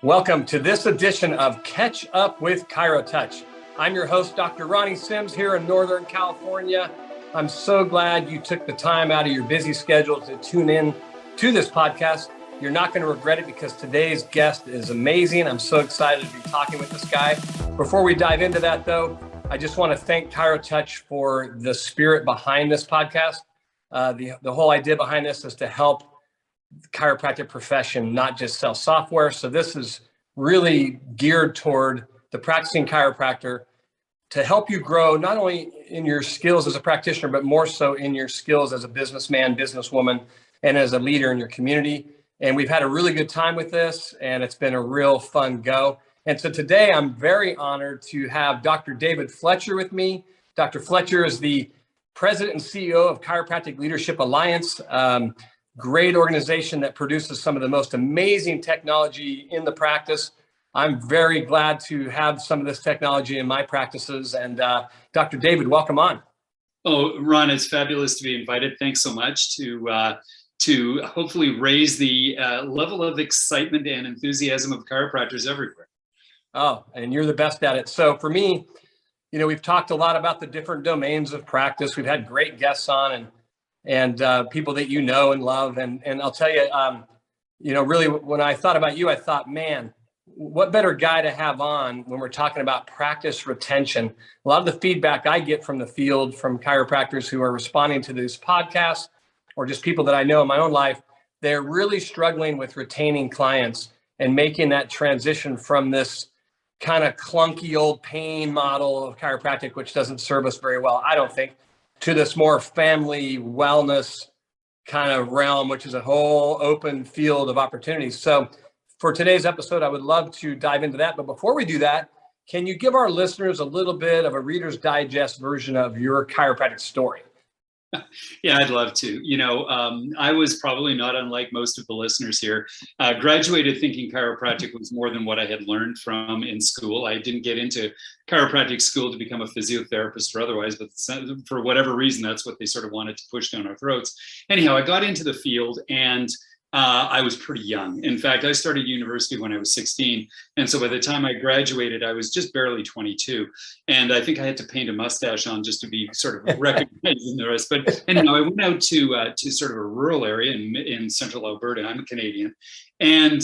Welcome to this edition of Catch Up with ChiroTouch. I'm your host, Dr. Ronnie Simms, here in Northern California. I'm so glad you took the time out of your busy schedule to tune in to this podcast. You're not going to regret it because today's guest is amazing. I'm so excited to be talking with this guy. Before we dive into that, though, I just want to thank ChiroTouch for the spirit behind this podcast. The whole idea behind this is to help the chiropractic profession, not just sell software. So this is really geared toward the practicing chiropractor to help you grow, not only in your skills as a practitioner, but more so in your skills as a businessman, businesswoman, and as a leader in your community. And we've had a really good time with this, and it's been a real fun go. And so today I'm very honored to have Dr. David Fletcher with me. Dr. Fletcher is the president and CEO of Chiropractic Leadership Alliance. Great organization that produces some of the most amazing technology in the practice. I'm very glad to have some of this technology in my practices. And Dr. David, welcome on. Oh, Ron, it's fabulous to be invited. Thanks so much to hopefully raise the level of excitement and enthusiasm of chiropractors everywhere. Oh, and you're the best at it. So for me, we've talked a lot about the different domains of practice. We've had great guests on and people that you know and love. And I'll tell you, really when I thought about you, I thought, man, what better guy to have on when we're talking about practice retention? A lot of the feedback I get from the field, from chiropractors who are responding to these podcasts, or just people that I know in my own life, they're really struggling with retaining clients and making that transition from this kind of clunky old pain model of chiropractic, which doesn't serve us very well, I don't think, to this more family wellness kind of realm, which is a whole open field of opportunities. So for today's episode, I would love to dive into that. But before we do that, can you give our listeners a little bit of a Reader's Digest version of your chiropractic story? Yeah, I'd love to. I was probably not unlike most of the listeners here. Graduated thinking chiropractic was more than what I had learned from in school. I didn't get into chiropractic school to become a physiotherapist or otherwise, but for whatever reason, that's what they sort of wanted to push down our throats. Anyhow, I got into the field and I was pretty young. In fact, I started university when I was 16. And so by the time I graduated, I was just barely 22. And I think I had to paint a mustache on just to be sort of recognized in the rest. But anyhow, I went out to sort of a rural area in central Alberta. I'm a Canadian. And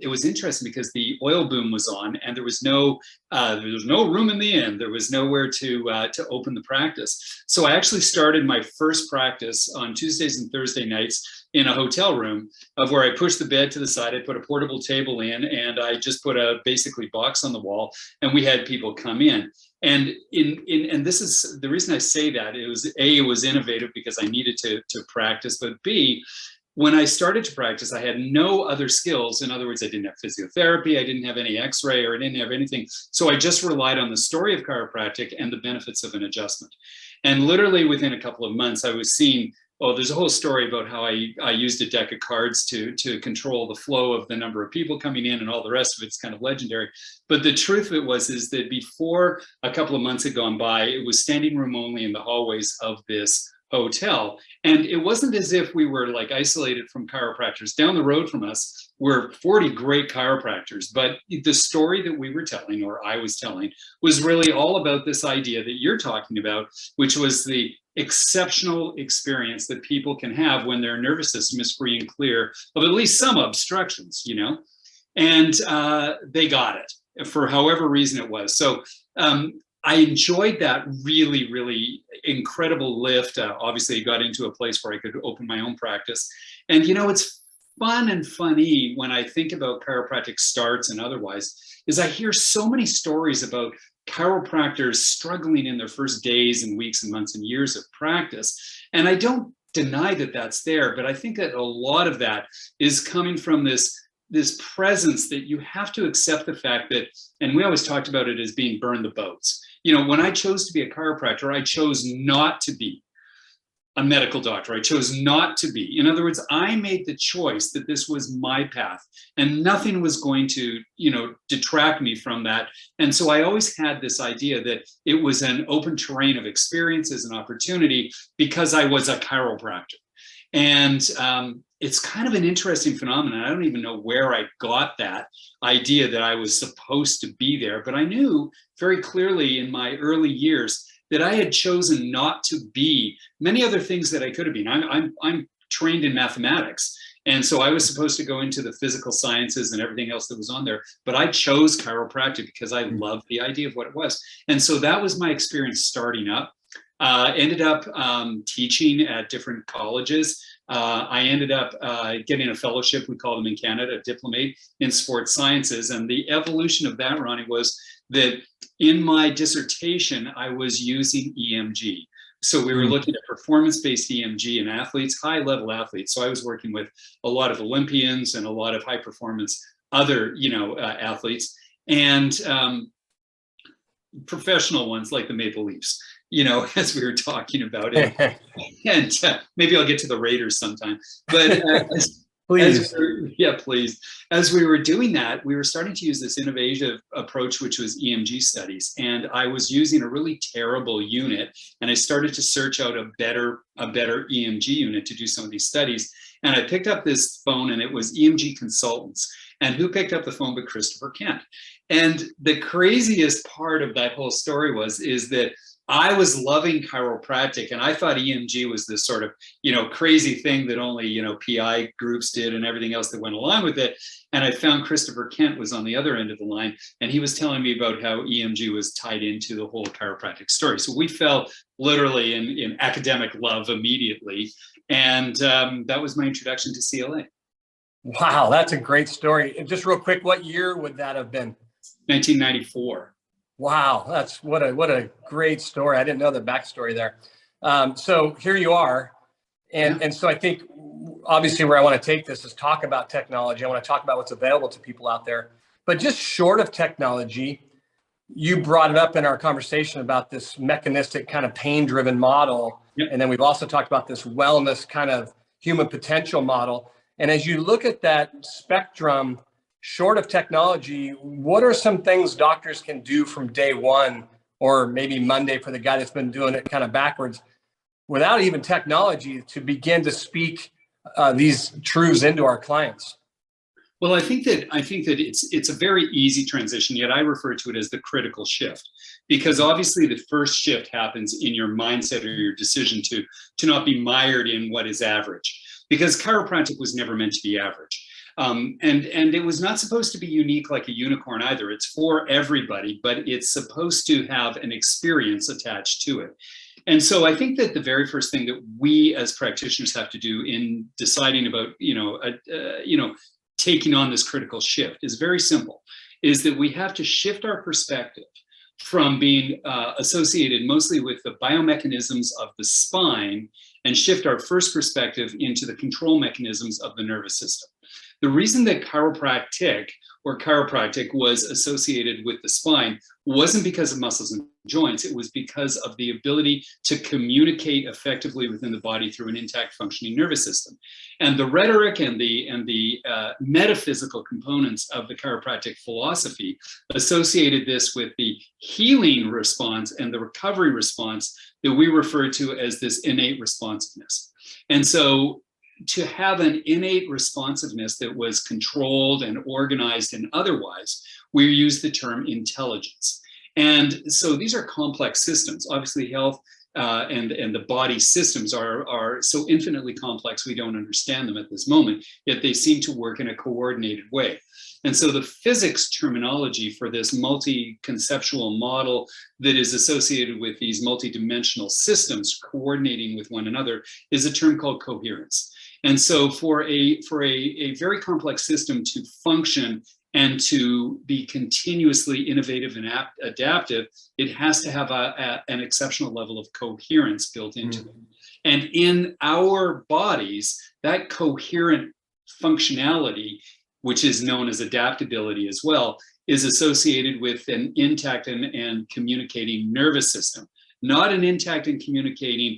it was interesting because the oil boom was on and there was no room in the inn. There was nowhere to open the practice. So I actually started my first practice on Tuesdays and Thursday nights in a hotel room, of where I pushed the bed to the side, I put a portable table in, and I just put a basically box on the wall, and we had people come in. And and this is the reason I say that. It was innovative because I needed to practice, but B, when I started to practice, I had no other skills. In other words, I didn't have physiotherapy, I didn't have any x-ray, or I didn't have anything. So I just relied on the story of chiropractic and the benefits of an adjustment. And literally within a couple of months, I was seeing, there's a whole story about how I used a deck of cards to control the flow of the number of people coming in, and all the rest of it's kind of legendary. But the truth of it is that before a couple of months had gone by, it was standing room only in the hallways of this hotel. And it wasn't as if we were like isolated from chiropractors. Down the road from us were 40 great chiropractors. But the story that we were telling, or I was telling, was really all about this idea that you're talking about, which was the exceptional experience that people can have when their nervous system is free and clear of at least some obstructions, and they got it for however reason it was. So I enjoyed that really, really incredible lift. Obviously, I got into a place where I could open my own practice. And, it's fun and funny when I think about chiropractic starts and otherwise, is I hear so many stories about chiropractors struggling in their first days and weeks and months and years of practice. And I don't deny that that's there, but I think that a lot of that is coming from this presence that you have to accept the fact that, and we always talked about it as being burn the boats. When I chose to be a chiropractor, I chose not to be a medical doctor. I chose not to be. In other words, I made the choice that this was my path and nothing was going to, detract me from that. And so I always had this idea that it was an open terrain of experiences and opportunity because I was a chiropractor. And it's kind of an interesting phenomenon. I don't even know where I got that idea that I was supposed to be there, but I knew very clearly in my early years that I had chosen not to be many other things that I could have been. I'm trained in mathematics. And so I was supposed to go into the physical sciences and everything else that was on there, but I chose chiropractic because I loved the idea of what it was. And so that was my experience starting up. Ended up teaching at different colleges. I ended up getting a fellowship, we call them in Canada, a diplomate in sports sciences. And the evolution of that, Ronnie, was that in my dissertation, I was using EMG. So we were looking at performance-based EMG in athletes, high-level athletes. So I was working with a lot of Olympians and a lot of high-performance other, athletes, and professional ones like the Maple Leafs, as we were talking about it. And maybe I'll get to the Raiders sometime. But please. Please. As we were doing that, we were starting to use this innovative approach, which was EMG studies. And I was using a really terrible unit. And I started to search out a better EMG unit to do some of these studies. And I picked up this phone, and it was EMG Consultants. And who picked up the phone but Christopher Kent? And the craziest part of that whole story is that I was loving chiropractic, and I thought EMG was this sort of, crazy thing that only, PI groups did and everything else that went along with it. And I found Christopher Kent was on the other end of the line, and he was telling me about how EMG was tied into the whole chiropractic story. So we fell literally in academic love immediately. And that was my introduction to CLA. Wow, that's a great story. And just real quick, what year would that have been? 1994. Wow, that's what a great story. I didn't know the backstory there. So here you are. And so I think obviously where I want to take this is talk about technology. I want to talk about what's available to people out there. But just short of technology, you brought it up in our conversation about this mechanistic kind of pain-driven model. Yep. And then we've also talked about this wellness kind of human potential model. And as you look at that spectrum, short of technology, what are some things doctors can do from day one, or maybe Monday for the guy that's been doing it kind of backwards, without even technology, to begin to speak these truths into our clients? Well, I think that it's a very easy transition, yet I refer to it as the critical shift, because obviously the first shift happens in your mindset or your decision to not be mired in what is average, because chiropractic was never meant to be average. And it was not supposed to be unique like a unicorn either. It's for everybody, but it's supposed to have an experience attached to it. And so I think that the very first thing that we as practitioners have to do in deciding about, taking on this critical shift is very simple, is that we have to shift our perspective from being associated mostly with the biomechanisms of the spine and shift our first perspective into the control mechanisms of the nervous system. The reason that chiropractic was associated with the spine wasn't because of muscles and joints. It was because of the ability to communicate effectively within the body through an intact functioning nervous system. And the rhetoric and the metaphysical components of the chiropractic philosophy associated this with the healing response and the recovery response that we refer to as this innate responsiveness. And so to have an innate responsiveness that was controlled and organized and otherwise, we use the term intelligence. And so these are complex systems. Obviously, health and the body systems are so infinitely complex, we don't understand them at this moment, yet they seem to work in a coordinated way. And so the physics terminology for this multi-conceptual model that is associated with these multidimensional systems coordinating with one another is a term called coherence. And so for a very complex system to function and to be continuously innovative and adaptive, it has to have an exceptional level of coherence built into it. And in our bodies, that coherent functionality, which is known as adaptability as well, is associated with an intact and communicating nervous system, not an intact and communicating,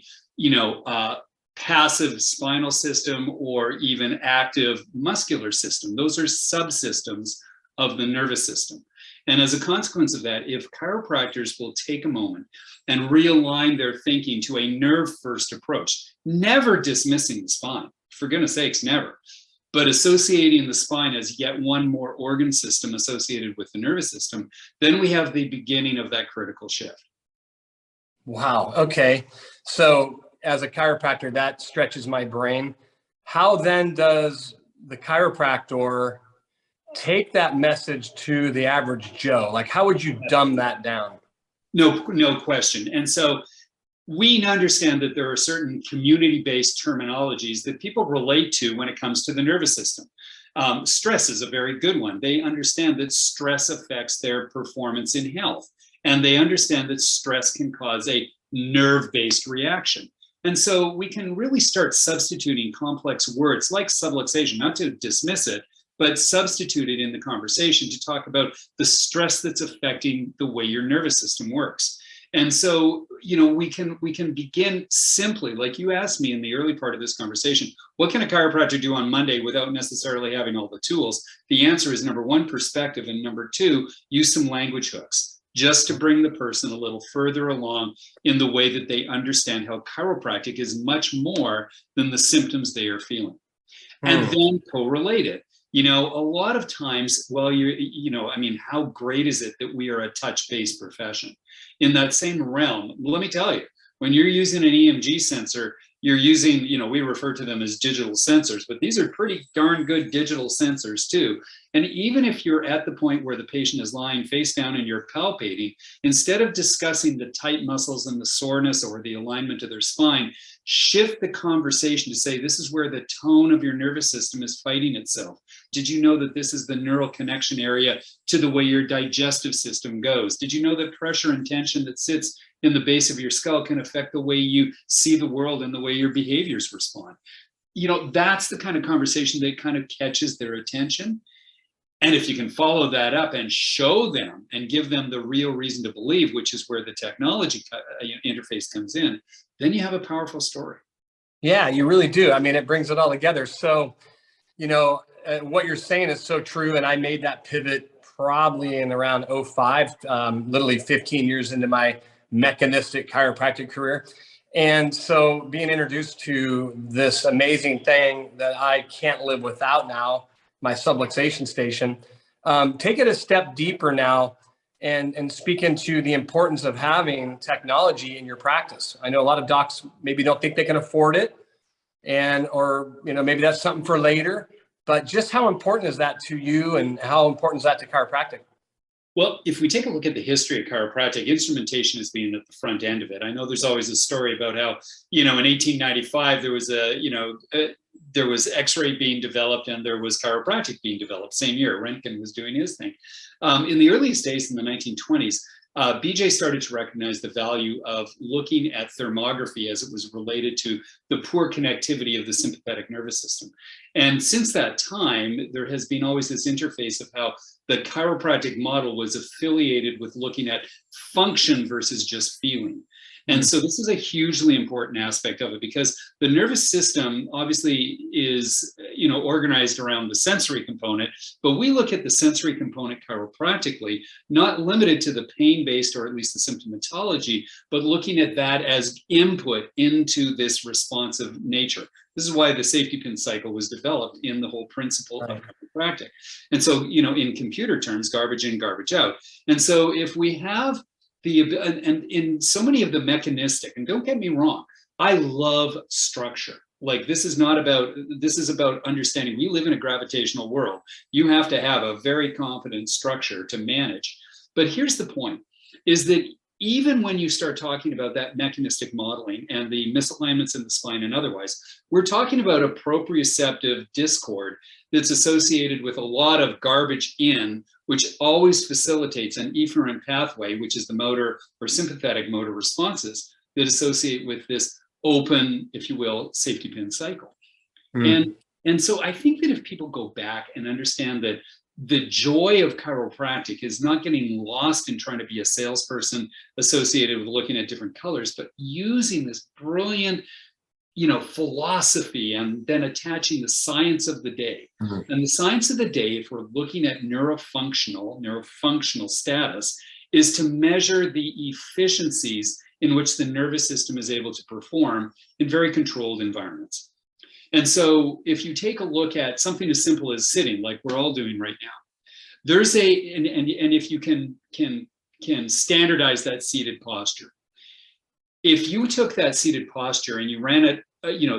passive spinal system or even active muscular system. Those are subsystems of the nervous system. And as a consequence of that, if chiropractors will take a moment and realign their thinking to a nerve-first approach, never dismissing the spine, for goodness sakes, never. But associating the spine as yet one more organ system associated with the nervous system, then we have the beginning of that critical shift. Wow. Okay. So as a chiropractor, that stretches my brain. How then does the chiropractor take that message to the average Joe? Like, how would you dumb that down? No question. And so we understand that there are certain community-based terminologies that people relate to when it comes to the nervous system. Stress is a very good one. They understand that stress affects their performance in health, and they understand that stress can cause a nerve-based reaction. And so we can really start substituting complex words like subluxation, not to dismiss it, but substitute it in the conversation to talk about the stress that's affecting the way your nervous system works. And so, we can begin simply, like you asked me in the early part of this conversation, what can a chiropractor do on Monday without necessarily having all the tools? The answer is number one, perspective, and number two, use some language hooks, just to bring the person a little further along in the way that they understand how chiropractic is much more than the symptoms they are feeling. And then correlate it. A lot of times, how great is it that we are a touch-based profession? In that same realm, let me tell you, when you're using an EMG sensor, you're using, we refer to them as digital sensors, but these are pretty darn good digital sensors too. And even if you're at the point where the patient is lying face down and you're palpating, instead of discussing the tight muscles and the soreness or the alignment of their spine, shift the conversation to say, this is where the tone of your nervous system is fighting itself. Did you know that this is the neural connection area to the way your digestive system goes? Did you know that pressure and tension that sits in the base of your skull can affect the way you see the world and the way your behaviors respond? That's the kind of conversation that kind of catches their attention. And if you can follow that up and show them and give them the real reason to believe, which is where the technology interface comes in, then you have a powerful story. Yeah, you really do. I mean, it brings it all together. So, what you're saying is so true. And I made that pivot probably in around 05, literally 15 years into my mechanistic chiropractic career. And so being introduced to this amazing thing that I can't live without now, my subluxation station, take it a step deeper now and speak into the importance of having technology in your practice. I know a lot of docs maybe don't think they can afford it, or maybe that's something for later, but just how important is that to you, and how important is that to chiropractic? Well, if we take a look at the history of chiropractic, instrumentation has been at the front end of it. I know there's always a story about how, in 1895, there was X-ray being developed and there was chiropractic being developed. Same year, Röntgen was doing his thing. In the earliest days in the 1920s, BJ started to recognize the value of looking at thermography as it was related to the poor connectivity of the sympathetic nervous system. And since that time, there has been always this interface of how the chiropractic model was affiliated with looking at function versus just feeling. And so this is a hugely important aspect of it, because the nervous system obviously is, organized around the sensory component, but we look at the sensory component chiropractically, not limited to the pain-based or at least the symptomatology, but looking at that as input into this responsive nature. This is why the safety pin cycle was developed in the whole principle of chiropractic. And so, in computer terms, garbage in, garbage out. And so if we have and in so many of the mechanistic, and don't get me wrong, I love structure. Like, this is about understanding we live in a gravitational world. You have to have a very confident structure to manage. But here's the point, is that even when you start talking about that mechanistic modeling and the misalignments in the spine and otherwise, we're talking about a proprioceptive discord that's associated with a lot of garbage in, which always facilitates an efferent pathway, which is the motor or sympathetic motor responses that associate with this open, if you will, safety pin cycle. And so I think that if people go back and understand that the joy of chiropractic is not getting lost in trying to be a salesperson associated with looking at different colors, but using this brilliant, philosophy and then attaching the science of the day. And the science of the day, if we're looking at neurofunctional status, is to measure the efficiencies in which the nervous system is able to perform in very controlled environments. And so if you take a look at something as simple as sitting, like we're all doing right now, there's and if you can standardize that seated posture. If you took that seated posture and you ran it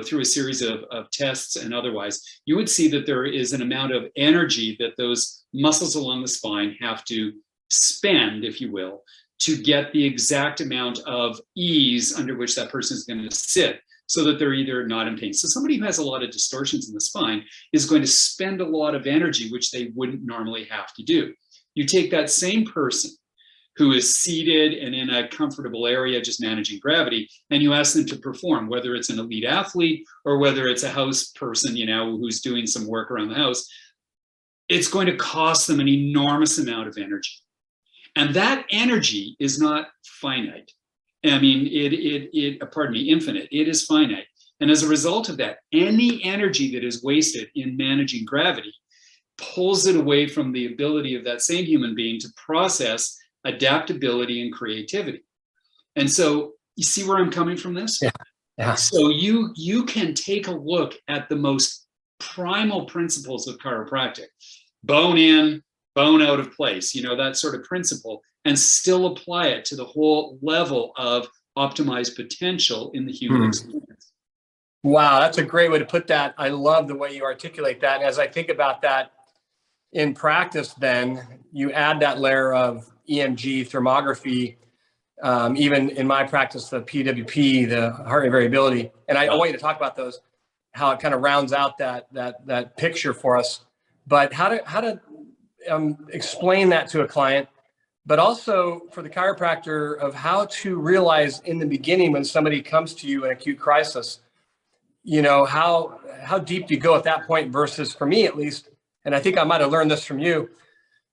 through a series of tests and otherwise, you would see that there is an amount of energy that those muscles along the spine have to spend, if you will, to get the exact amount of ease under which that person is going to sit, so that they're either not in pain. So somebody who has a lot of distortions in the spine is going to spend a lot of energy, which they wouldn't normally have to do. You take that same person who is seated and in a comfortable area, just managing gravity, and you ask them to perform, whether it's an elite athlete or whether it's a house person, who's doing some work around the house, it's going to cost them an enormous amount of energy. And that energy is not finite. I mean, infinite. It is finite. And as a result of that, any energy that is wasted in managing gravity pulls it away from the ability of that same human being to process adaptability and creativity. And so you see where I'm coming from this? Yeah. So you can take a look at the most primal principles of chiropractic, bone in, bone out of place, that sort of principle, and still apply it to the whole level of optimized potential in the human experience. Wow, that's a great way to put that. I love the way you articulate that. And as I think about that in practice, then you add that layer of EMG, thermography, even in my practice, the PWP, the heart rate variability. And I want you to talk about those, how it kind of rounds out that picture for us. But how to explain that to a client, but also for the chiropractor of how to realize in the beginning when somebody comes to you in acute crisis, how deep do you go at that point versus, for me at least, and I think I might have learned this from you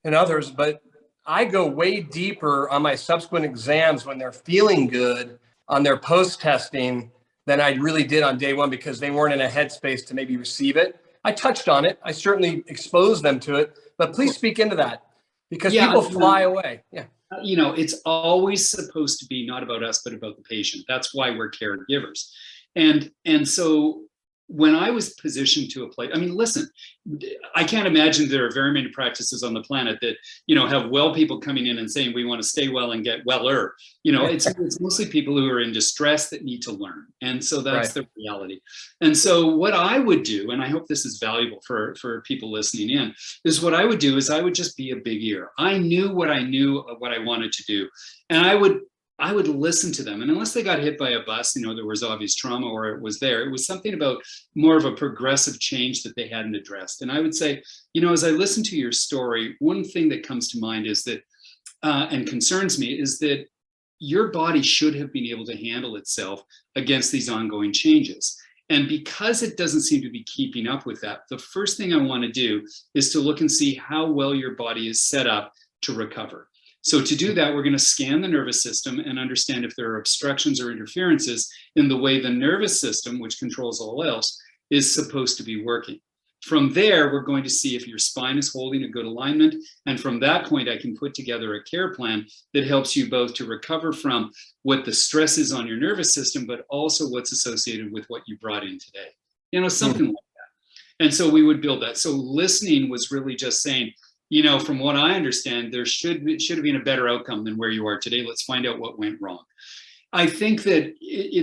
and others, but I go way deeper on my subsequent exams when they're feeling good on their post-testing than I really did on day one, because they weren't in a headspace to maybe receive it. I touched on it. I certainly exposed them to it, but please speak into that, because people fly away. Yeah. It's always supposed to be not about us, but about the patient. That's why we're caregivers. And so when I was positioned to a place, I mean, listen, I can't imagine there are very many practices on the planet that, have well people coming in and saying, we want to stay well and get weller. It's mostly people who are in distress that need to learn. And so that's the reality. And so what I would do, and I hope this is valuable for people listening in, is what I would do is I would just be a big ear. I knew what I knew of what I wanted to do. And I would listen to them. And unless they got hit by a bus, there was obvious trauma or it was something about more of a progressive change that they hadn't addressed. And I would say, as I listen to your story, one thing that comes to mind is that, and concerns me, is that your body should have been able to handle itself against these ongoing changes. And because it doesn't seem to be keeping up with that, the first thing I want to do is to look and see how well your body is set up to recover. So to do that, we're going to scan the nervous system and understand if there are obstructions or interferences in the way the nervous system, which controls all else, is supposed to be working. From there, we're going to see if your spine is holding a good alignment. And from that point, I can put together a care plan that helps you both to recover from what the stress is on your nervous system, but also what's associated with what you brought in today. Something like that. And so we would build that. So listening was really just saying, from what I understand, there should have been a better outcome than where you are today. Let's find out what went wrong. I think that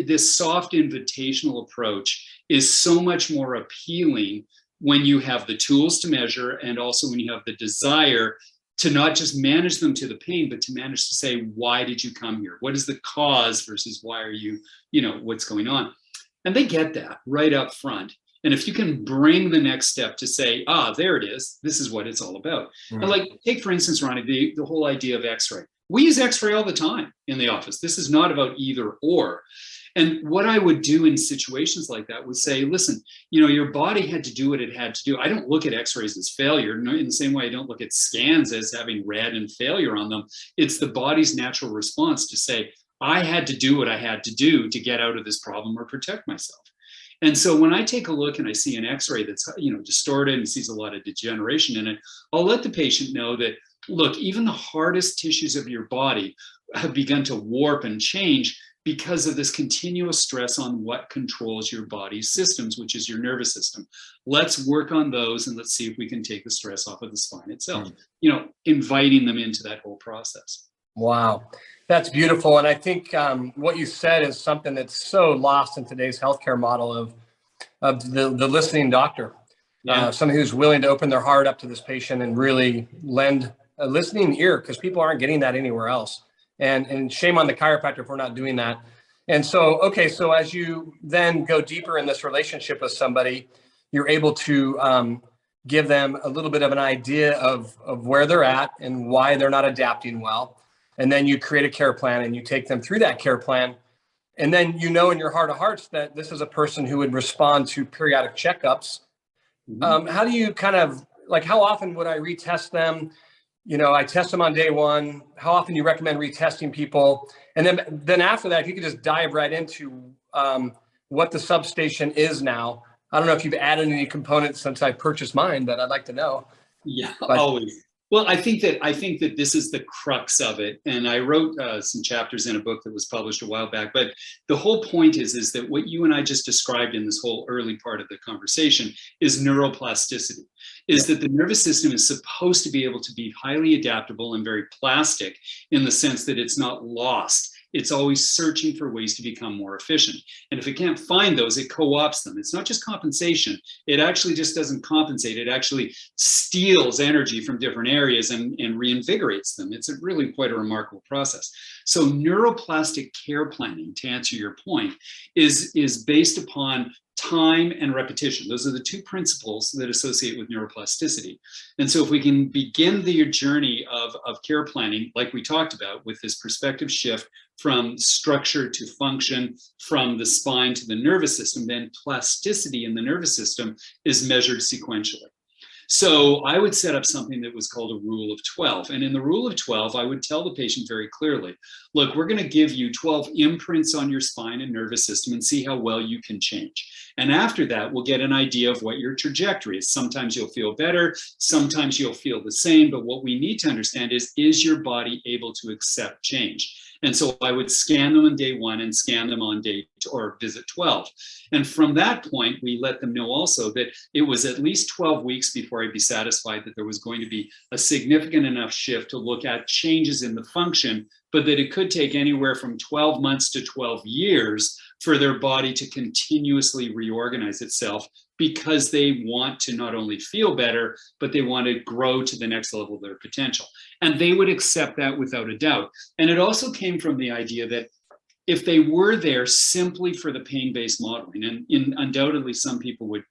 this soft invitational approach is so much more appealing when you have the tools to measure, and also when you have the desire to not just manage them to the pain, but to manage to say, why did you come here? What is the cause versus why are you, what's going on? And they get that right up front. And if you can bring the next step to say, there it is, this is what it's all about. And like, take for instance, Ronnie, the whole idea of X-ray. We use X-ray all the time in the office. This is not about either or. And what I would do in situations like that would say, listen, your body had to do what it had to do. I don't look at X-rays as failure. In the same way I don't look at scans as having red and failure on them. It's the body's natural response to say, I had to do what I had to do to get out of this problem or protect myself. And so when I take a look and I see an X-ray that's distorted and sees a lot of degeneration in it, I'll let the patient know that, look, even the hardest tissues of your body have begun to warp and change because of this continuous stress on what controls your body's systems, which is your nervous system. Let's work on those and let's see if we can take the stress off of the spine itself, inviting them into that whole process. Wow. That's beautiful. And I think what you said is something that's so lost in today's healthcare model of the listening doctor. Somebody who's willing to open their heart up to this patient and really lend a listening ear, because people aren't getting that anywhere else. And shame on the chiropractor if we're not doing that. And so, okay, so as you then go deeper in this relationship with somebody, you're able to give them a little bit of an idea of where they're at and why they're not adapting well. And then you create a care plan and you take them through that care plan. And then in your heart of hearts that this is a person who would respond to periodic checkups. How do you kind of, like, how often would I retest them? I test them on day one. How often do you recommend retesting people? And then after that, if you could just dive right into what the substation is now. I don't know if you've added any components since I purchased mine, but I'd like to know. Yeah, always. Well, I think that this is the crux of it. And I wrote some chapters in a book that was published a while back. But the whole point is that what you and I just described in this whole early part of the conversation is neuroplasticity, is that the nervous system is supposed to be able to be highly adaptable and very plastic in the sense that it's not lost. It's always searching for ways to become more efficient. And if it can't find those, it co-opts them. It's not just compensation. It actually just doesn't compensate. It actually steals energy from different areas and reinvigorates them. It's really quite a remarkable process. So neuroplastic care planning, to answer your point, is based upon time and repetition. Those are the two principles that associate with neuroplasticity. And so if we can begin the journey of care planning, like we talked about, with this perspective shift from structure to function, from the spine to the nervous system, then plasticity in the nervous system is measured sequentially. So I would set up something that was called a rule of 12. And in the rule of 12, I would tell the patient very clearly, look, we're going to give you 12 imprints on your spine and nervous system and see how well you can change. And after that, we'll get an idea of what your trajectory is. Sometimes you'll feel better, sometimes you'll feel the same. But what we need to understand is your body able to accept change? And so I would scan them on day one and scan them on visit 12. And from that point, we let them know also that it was at least 12 weeks before I'd be satisfied that there was going to be a significant enough shift to look at changes in the function, but that it could take anywhere from 12 months to 12 years for their body to continuously reorganize itself, because they want to not only feel better, but they want to grow to the next level of their potential. And they would accept that without a doubt. And it also came from the idea that if they were there simply for the pain-based modeling, and undoubtedly some people would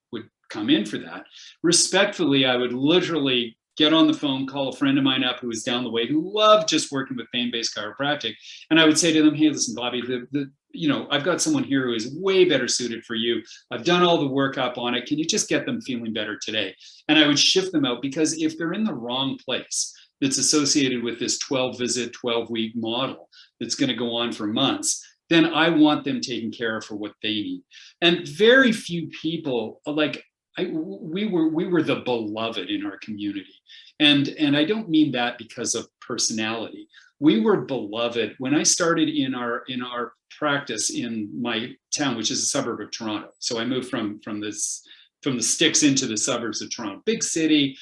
come in for that, respectfully, I would literally get on the phone, call a friend of mine up who was down the way, who loved just working with pain-based chiropractic. And I would say to them, hey, listen, Bobby, I've got someone here who is way better suited for you. I've done all the workup on it. Can you just get them feeling better today? And I would shift them out, because if they're in the wrong place that's associated with this 12-visit, 12-week model that's going to go on for months, then I want them taken care of for what they need. And very few people, we were the beloved in our community. And I don't mean that because of personality. We were beloved when I started in our practice in my town, which is a suburb of Toronto. So I moved from the sticks into the suburbs of Toronto, big city,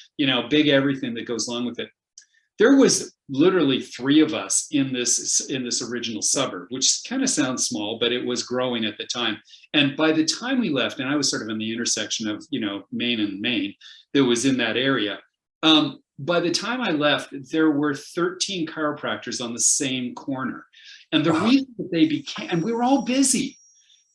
big everything that goes along with it. There was literally 3 of us in this original suburb, which kind of sounds small, but it was growing at the time. And by the time we left, and I was sort of in the intersection of, Main and Main that was in that area. By the time I left, there were 13 chiropractors on the same corner. And the reason that they became, and we were all busy,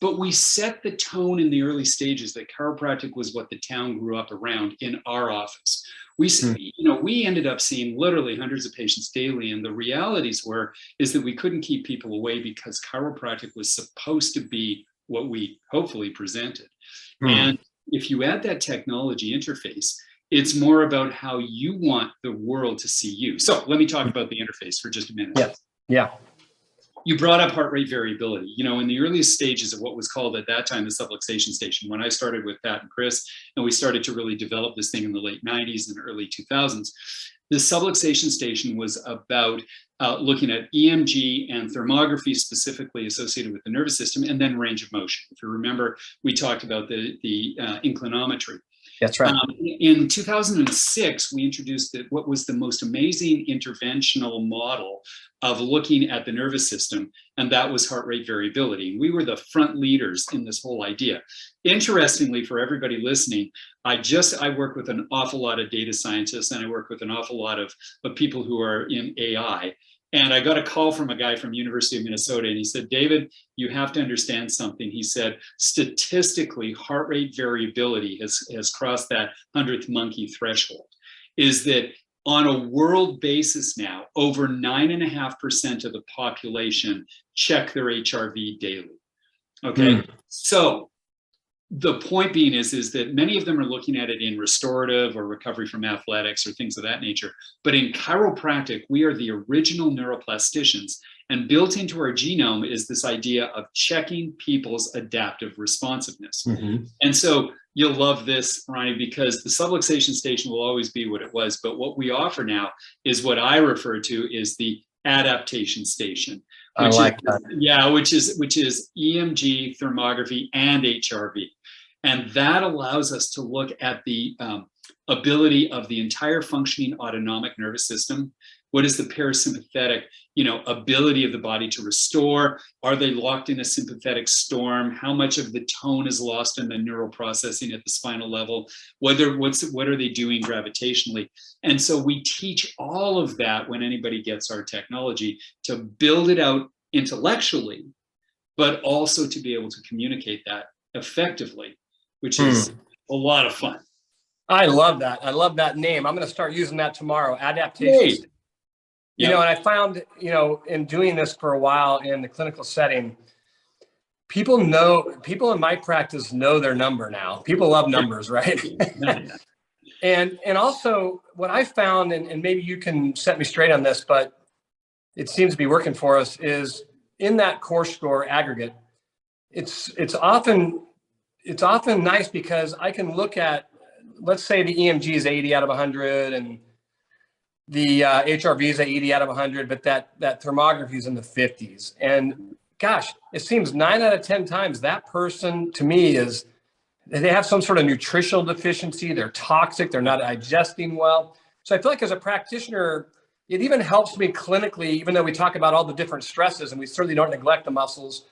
but we set the tone in the early stages that chiropractic was what the town grew up around in our office. We ended up seeing literally hundreds of patients daily. And the realities is that we couldn't keep people away, because chiropractic was supposed to be what we hopefully presented. And if you add that technology interface, it's more about how you want the world to see you. So let me talk about the interface for just a minute. Yeah. You brought up heart rate variability. In the earliest stages of what was called at that time the subluxation station, when I started with Pat and Chris, and we started to really develop this thing in the late 90s and early 2000s, the subluxation station was about looking at EMG and thermography specifically associated with the nervous system, and then range of motion. If you remember, we talked about the inclinometry. That's right. In 2006, we introduced what was the most amazing interventional model of looking at the nervous system, and that was heart rate variability. We were the front leaders in this whole idea. Interestingly, for everybody listening, I work with an awful lot of data scientists, and I work with an awful lot of people who are in AI. And I got a call from a guy from University of Minnesota, and he said, David, you have to understand something. He said, statistically, heart rate variability has crossed that 100th monkey threshold. Is that on a world basis now, over 9.5% of the population check their HRV daily. Okay, so the point being is that many of them are looking at it in restorative or recovery from athletics or things of that nature. But in chiropractic, we are the original neuroplasticians, and built into our genome is this idea of checking people's adaptive responsiveness. And so you'll love this, Ronnie, because the subluxation station will always be what it was. But what we offer now is what I refer to is the adaptation station. I like that. Yeah, which is EMG, thermography, and HRV. And that allows us to look at the ability of the entire functioning autonomic nervous system. What is the parasympathetic, ability of the body to restore? Are they locked in a sympathetic storm? How much of the tone is lost in the neural processing at the spinal level? What are they doing gravitationally? And so we teach all of that when anybody gets our technology to build it out intellectually, but also to be able to communicate that effectively, which is a lot of fun. I love that. I love that name. I'm going to start using that tomorrow. Adaptation. Hey. And I found, in doing this for a while in the clinical setting, people in my practice know their number now. People love numbers, right? And also what I found, and maybe you can set me straight on this, but it seems to be working for us, is in that core score aggregate, it's often nice because I can look at, let's say the EMG is 80 out of 100 and the HRV is 80 out of 100, but that thermography is in the 50s. And gosh, it seems 9 out of 10 times that person to me they have some sort of nutritional deficiency. They're toxic. They're not digesting well. So I feel like as a practitioner, it even helps me clinically, even though we talk about all the different stresses, and we certainly don't neglect the muscles.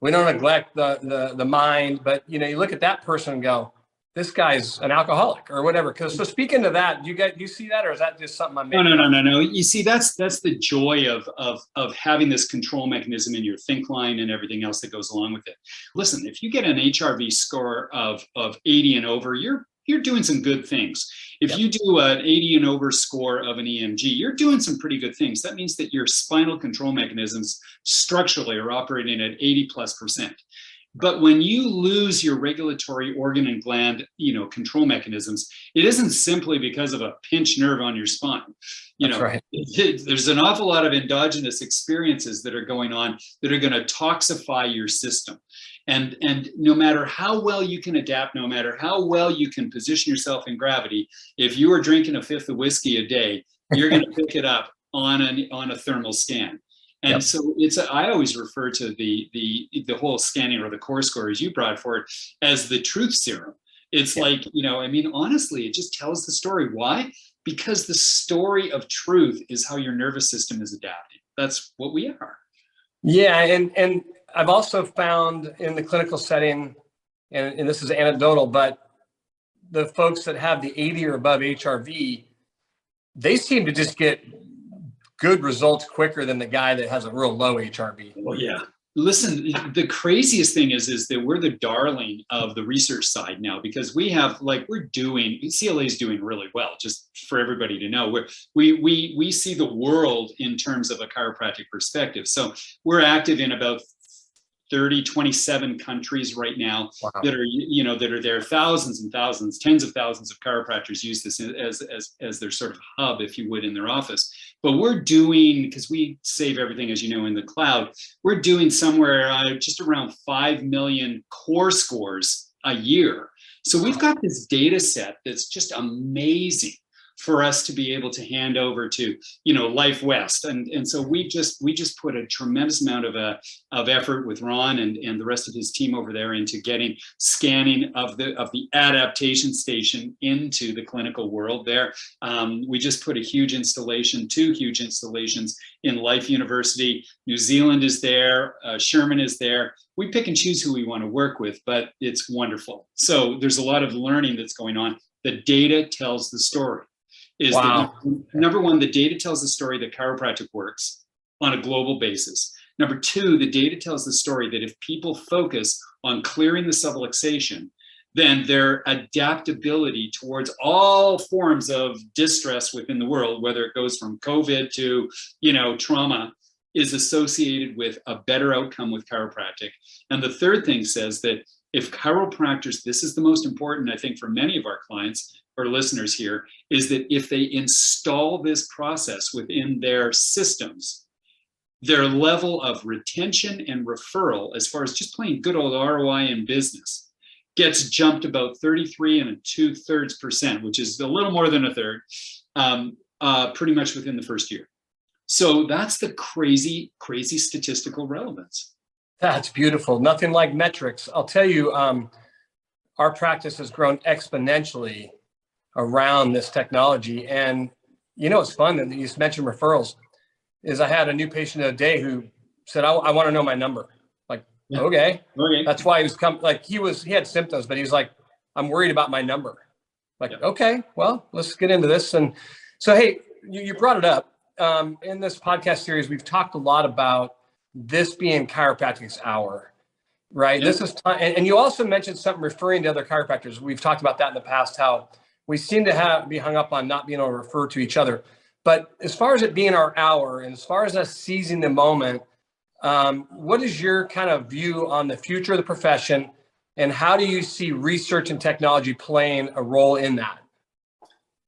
We don't neglect the mind, but you look at that person and go, this guy's an alcoholic or whatever. So speaking to that, do you see that, or is that just something I'm making? No. You see, that's the joy of having this control mechanism in your think line and everything else that goes along with it. Listen, if you get an HRV score of 80 and over, you're doing some good things. If you do an 80 and over score of an EMG, you're doing some pretty good things. That means that your spinal control mechanisms structurally are operating at 80+%. But when you lose your regulatory organ and gland, control mechanisms, it isn't simply because of a pinched nerve on your spine. That's right. There's an awful lot of endogenous experiences that are going on that are going to toxify your system. And no matter how well you can adapt, no matter how well you can position yourself in gravity, if you are drinking a fifth of whiskey a day, you're going to pick it up on a thermal scan. And so I always refer to the whole scanning or the core score, as you brought forward, as the truth serum. It's like, honestly, it just tells the story. Why? Because the story of truth is how your nervous system is adapting. That's what we are. Yeah. And I've also found in the clinical setting, and this is anecdotal, but the folks that have the 80 or above HRV, they seem to just get good results quicker than the guy that has a real low HRV. Well, yeah. Listen, the craziest thing is that we're the darling of the research side now, because we have, CLA is doing really well, just for everybody to know. We see the world in terms of a chiropractic perspective. So we're active in about 27 countries right now. Wow. that are there. Thousands and thousands, tens of thousands of chiropractors use this as their sort of hub, if you would, in their office. But we're doing, because we save everything, as you know, in the cloud, we're doing somewhere just around 5 million core scores a year. So we've got this data set that's just amazing for us to be able to hand over to, you know, Life West. And so we just put a tremendous amount of effort with Ron and the rest of his team over there into getting scanning of the adaptation station into the clinical world there. We just put two huge installations in Life University. New Zealand is there, Sherman is there. We pick and choose who we want to work with, but it's wonderful. So there's a lot of learning that's going on. The data tells the story. Wow. Number one, the data tells the story that chiropractic works on a global basis. Number two, the data tells the story that if people focus on clearing the subluxation, then their adaptability towards all forms of distress within the world, whether it goes from COVID to, you know, trauma, is associated with a better outcome with chiropractic. And the third thing says that if chiropractors, this is the most important, I think, for many of our clients or listeners here, is that if they install this process within their systems, their level of retention and referral, as far as just plain good old ROI in business, gets jumped about 33 2/3%, which is a little more than a third, pretty much within the first year. So that's the crazy, crazy statistical relevance. That's beautiful. Nothing like metrics. I'll tell you, our practice has grown exponentially around this technology. And, you know, it's fun that you just mentioned referrals. Is I had a new patient the other day who said, I want to know my number. Like, yeah. Okay. That's why he was he had symptoms, but he was like, I'm worried about my number. Like, yeah. Okay, well, let's get into this. And so, hey, you brought it up. In this podcast series, we've talked a lot about this being chiropractic's hour, right? Yeah. This is time. And you also mentioned something referring to other chiropractors. We've talked about that in the past, how we seem to be hung up on not being able to refer to each other. But as far as it being our hour and as far as us seizing the moment, what is your kind of view on the future of the profession, and how do you see research and technology playing a role in that?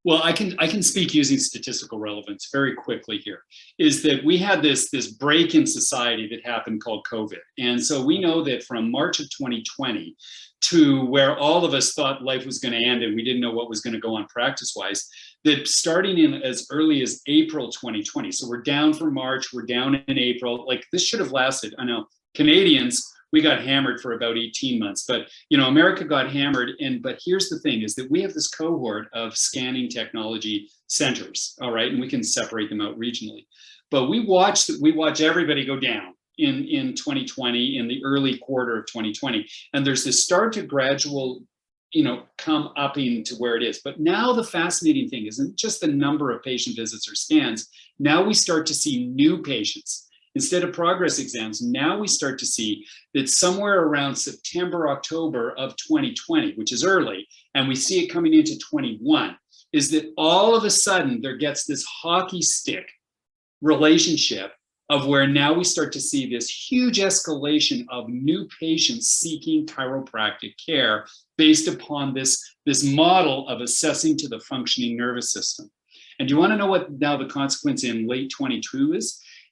Well, I can speak using statistical relevance very quickly here. Is that we had this break in society that happened called COVID. And so we know that from March of 2020 to where all of us thought life was going to end and we didn't know what was going to go on practice-wise, that starting in as early as April 2020, so we're down for March, we're down in April, like this should have lasted, I know, Canadians, we got hammered for about 18 months, but you know, America got hammered. But here's the thing is that we have this cohort of scanning technology centers, all right, and we can separate them out regionally. But we watch everybody go down in 2020, in the early quarter of 2020, and there's this start to gradual, you know, come upping to where it is. But now the fascinating thing isn't just the number of patient visits or scans. Now we start to see new patients. Instead of progress exams, now we start to see that somewhere around September, October of 2020, which is early, and we see it coming into 21, is that all of a sudden there gets this hockey stick relationship of where now we start to see this huge escalation of new patients seeking chiropractic care based upon this model of assessing to the functioning nervous system. And do you want to know what now the consequence in late 22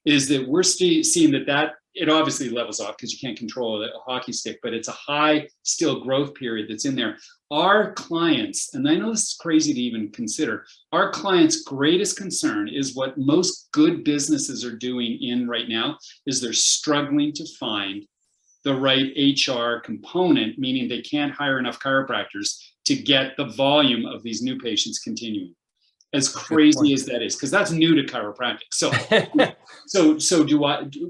is that we're seeing that it obviously levels off because you can't control a hockey stick, but it's a high still growth period that's in there. Our clients, and I know this is crazy to even consider, our clients' greatest concern is what most good businesses are doing in right now is they're struggling to find the right HR component, meaning they can't hire enough chiropractors to get the volume of these new patients continuing. As crazy as that is, because that's new to chiropractic.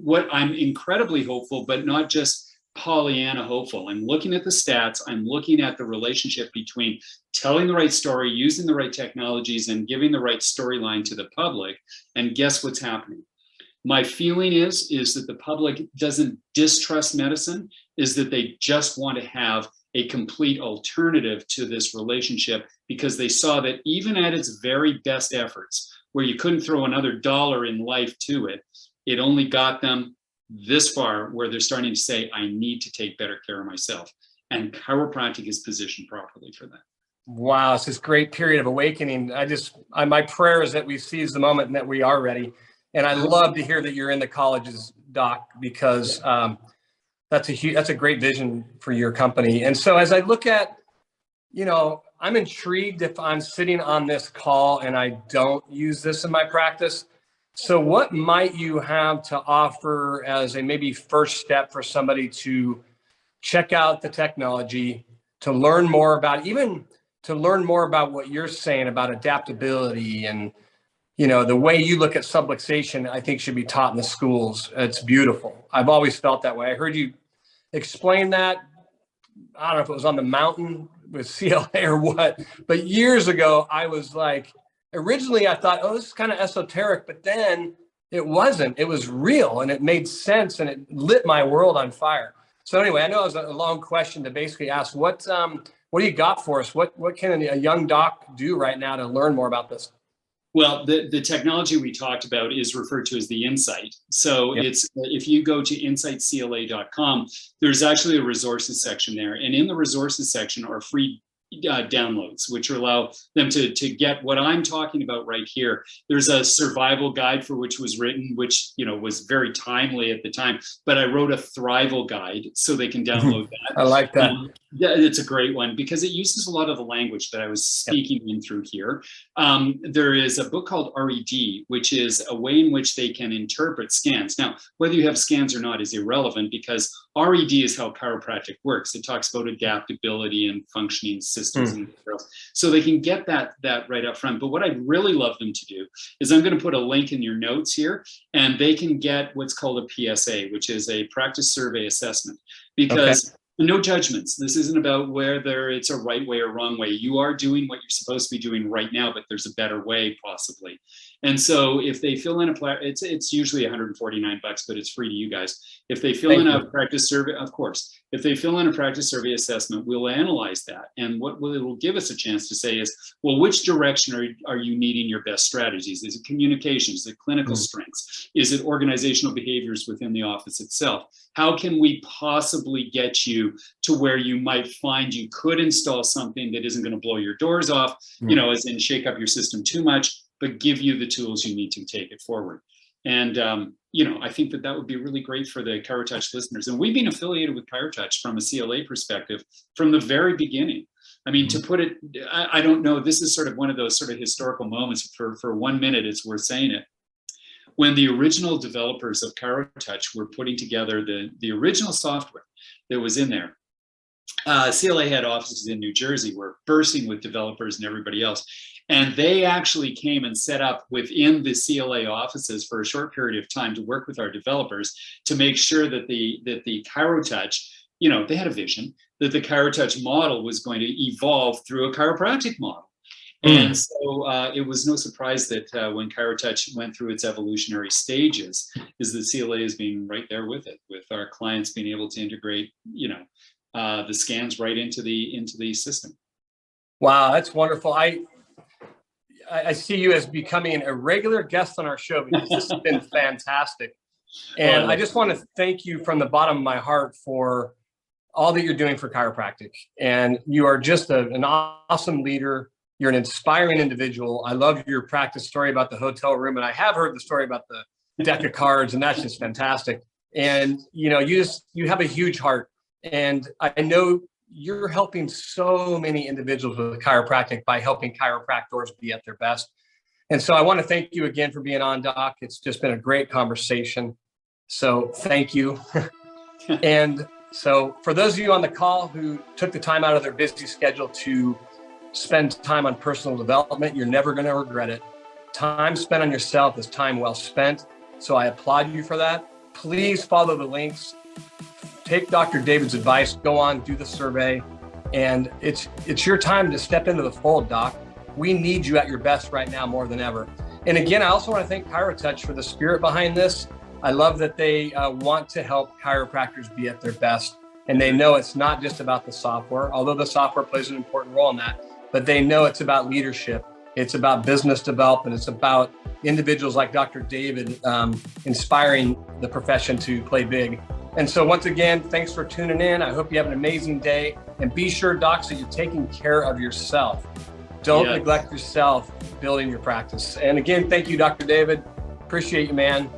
What I'm incredibly hopeful, but not just Pollyanna hopeful. I'm looking at the stats. I'm looking at the relationship between telling the right story, using the right technologies, and giving the right storyline to the public. And guess what's happening? My feeling is that the public doesn't distrust medicine, is that they just want to have a complete alternative to this relationship because they saw that even at its very best efforts, where you couldn't throw another dollar in life to it, it only got them this far where they're starting to say, I need to take better care of myself. And chiropractic is positioned properly for that. Wow, it's this great period of awakening. My prayer is that we seize the moment and that we are ready. And I love to hear that you're in the colleges, Doc, because that's a great vision for your company. And so as I look at, I'm intrigued if I'm sitting on this call and I don't use this in my practice. So what might you have to offer as a maybe first step for somebody to check out the technology, to learn more about, even to learn more about what you're saying about adaptability and, the way you look at subluxation, I think should be taught in the schools. It's beautiful. I've always felt that way. I heard you explain that. I don't know if it was on the mountain with CLA or what, but years ago, I was like, originally I thought, oh, this is kind of esoteric, but then it wasn't. It was real and it made sense and it lit my world on fire. So anyway, I know it was a long question to basically ask, what do you got for us? What can a young doc do right now to learn more about this? Well, the technology we talked about is referred to as the Insight. So it's, if you go to insightcla.com, there's actually a resources section there. And in the resources section are free downloads, which allow them to get what I'm talking about right here. There's a survival guide for which was written, which was very timely at the time, but I wrote a thrival guide so they can download that. I like that. It's a great one because it uses a lot of the language that I was speaking in through here. There is a book called RED, which is a way in which they can interpret scans. Now, whether you have scans or not is irrelevant because RED is how chiropractic works. It talks about adaptability and functioning systems and materials. So they can get that right up front. But what I'd really love them to do is I'm going to put a link in your notes here, and they can get what's called a PSA, which is a practice survey assessment. Because no judgments. This isn't about whether it's a right way or wrong way. You are doing what you're supposed to be doing right now, but there's a better way possibly. And so if they fill in it's usually $149, but it's free to you guys. If they fill in a practice survey, of course, if they fill in a practice survey assessment, we'll analyze that. And what it will give us a chance to say is, well, which direction are you needing your best strategies? Is it communications? Is it clinical strengths? Is it organizational behaviors within the office itself? How can we possibly get you to where you might find you could install something that isn't going to blow your doors off, as in shake up your system too much, but give you the tools you need to take it forward. And, I think that would be really great for the ChiroTouch listeners. And we've been affiliated with ChiroTouch from a CLA perspective from the very beginning. I mean, to put it, I don't know, this is sort of one of those sort of historical moments. For 1 minute, it's worth saying it. When the original developers of ChiroTouch were putting together the original software that was in there, CLA had offices in New Jersey, were bursting with developers and everybody else. And they actually came and set up within the CLA offices for a short period of time to work with our developers to make sure that the ChiroTouch, they had a vision that the ChiroTouch model was going to evolve through a chiropractic model. And so it was no surprise that when ChiroTouch went through its evolutionary stages, is the CLA is being right there with it, with our clients being able to integrate, the scans right into the system. Wow, that's wonderful. I see you as becoming a regular guest on our show because this has been fantastic. And I just want to thank you from the bottom of my heart for all that you're doing for chiropractic. And you are just an awesome leader. You're an inspiring individual. I love your practice story about the hotel room. And I have heard the story about the deck of cards, and that's just fantastic. And, you have a huge heart. And I know you're helping so many individuals with chiropractic by helping chiropractors be at their best. And so I want to thank you again for being on, Doc. It's just been a great conversation. So thank you. And so for those of you on the call who took the time out of their busy schedule to spend time on personal development, you're never going to regret it. Time spent on yourself is time well spent. So I applaud you for that. Please follow the links. Take Dr. David's advice, go on, do the survey, and it's your time to step into the fold, Doc. We need you at your best right now more than ever. And again, I also want to thank ChiroTouch for the spirit behind this. I love that they want to help chiropractors be at their best. And they know it's not just about the software, although the software plays an important role in that, but they know it's about leadership. It's about business development. It's about individuals like Dr. David inspiring the profession to play big. And so once again, thanks for tuning in. I hope you have an amazing day. And be sure, docs, that you're taking care of yourself. Don't neglect yourself building your practice. And again, thank you, Dr. David. Appreciate you, man.